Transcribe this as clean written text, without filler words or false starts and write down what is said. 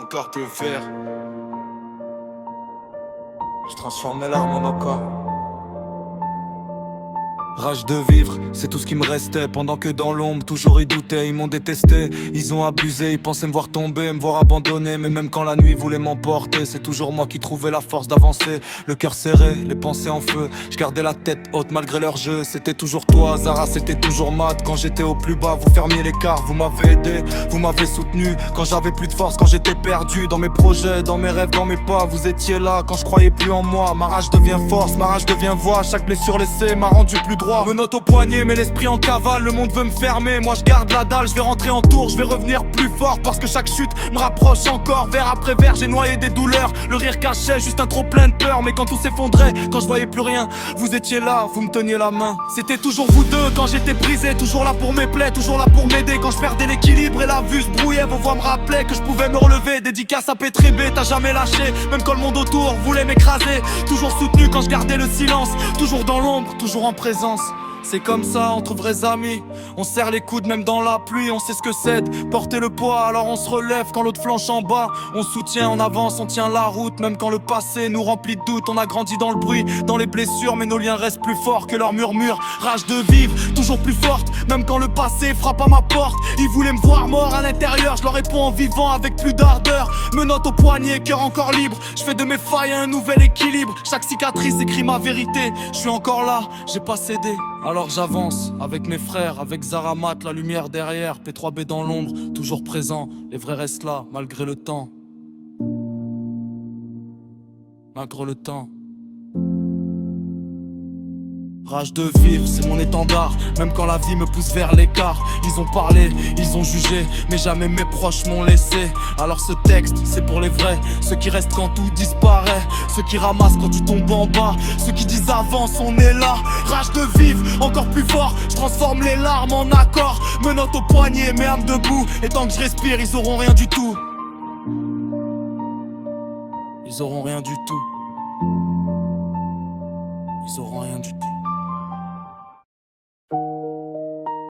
mon corps peut faire. Je transforme mes larmes en encore. Rage de vivre, c'est tout ce qui me restait. Pendant que dans l'ombre, toujours ils doutaient, ils m'ont détesté. Ils ont abusé, ils pensaient me voir tomber, me voir abandonné. Mais même quand la nuit voulait m'emporter, c'est toujours moi qui trouvais la force d'avancer. Le cœur serré, les pensées en feu. Je gardais la tête haute malgré leur jeu. C'était toujours toi, Zara, c'était toujours Matt. Quand j'étais au plus bas, vous fermiez l'écart. Vous m'avez aidé, vous m'avez soutenu. Quand j'avais plus de force, quand j'étais perdu. Dans mes projets, dans mes rêves, dans mes pas, vous étiez là quand je croyais plus en moi. Ma rage devient force, ma rage devient voix. Chaque blessure laissée m'a rendu plus droit. Menottes au poignet, mais l'esprit en cavale. Le monde veut me fermer, moi je garde la dalle. Je vais rentrer en tour, je vais revenir plus fort. Parce que chaque chute me rapproche encore. Vers après vers, j'ai noyé des douleurs. Le rire cachait juste un trop plein de peur. Mais quand tout s'effondrait, quand je voyais plus rien, vous étiez là, vous me teniez la main. C'était toujours vous deux quand j'étais brisé. Toujours là pour mes plaies, toujours là pour m'aider. Quand je perdais l'équilibre et la vue se brouillait, vos voix me rappelaient que je pouvais me relever. Dédicace à Pétrébé, t'as jamais lâché. Même quand le monde autour voulait m'écraser. Toujours soutenu quand je gardais le silence. Toujours dans l'ombre, toujours en présence. C'est comme ça entre vrais amis. On serre les coudes même dans la pluie. On sait ce que c'est de porter le poids. Alors on se relève quand l'autre flanche en bas. On soutient, on avance, on tient la route. Même quand le passé nous remplit de doutes. On a grandi dans le bruit, dans les blessures. Mais nos liens restent plus forts que leurs murmures. Rage de vivre, toujours plus forte. Même quand le passé frappe à ma porte. Ils voulaient me voir mort à l'intérieur. Je leur réponds en vivant avec plus d'ardeur. Menottes au poignet, cœur encore libre. Je fais de mes failles un nouvel équilibre. Chaque cicatrice écrit ma vérité. Je suis encore là, j'ai pas cédé. Alors j'avance, avec mes frères, avec Zara Matt, la lumière derrière, P3B dans l'ombre, toujours présent, les vrais restent là, malgré le temps. Malgré le temps. Rage de vivre, c'est mon étendard, même quand la vie me pousse vers l'écart. Ils ont parlé, ils ont jugé, mais jamais mes proches m'ont laissé. Alors ce texte, c'est pour les vrais, ceux qui restent quand tout disparaît. Ceux qui ramassent quand tu tombes en bas, ceux qui disent avance, on est là. Rage de vivre, encore plus fort, je transforme les larmes en accords. Menottes au poignet, mes âmes debout, et tant que je respire, ils auront rien du tout. Ils auront rien du tout. Ils auront rien du tout.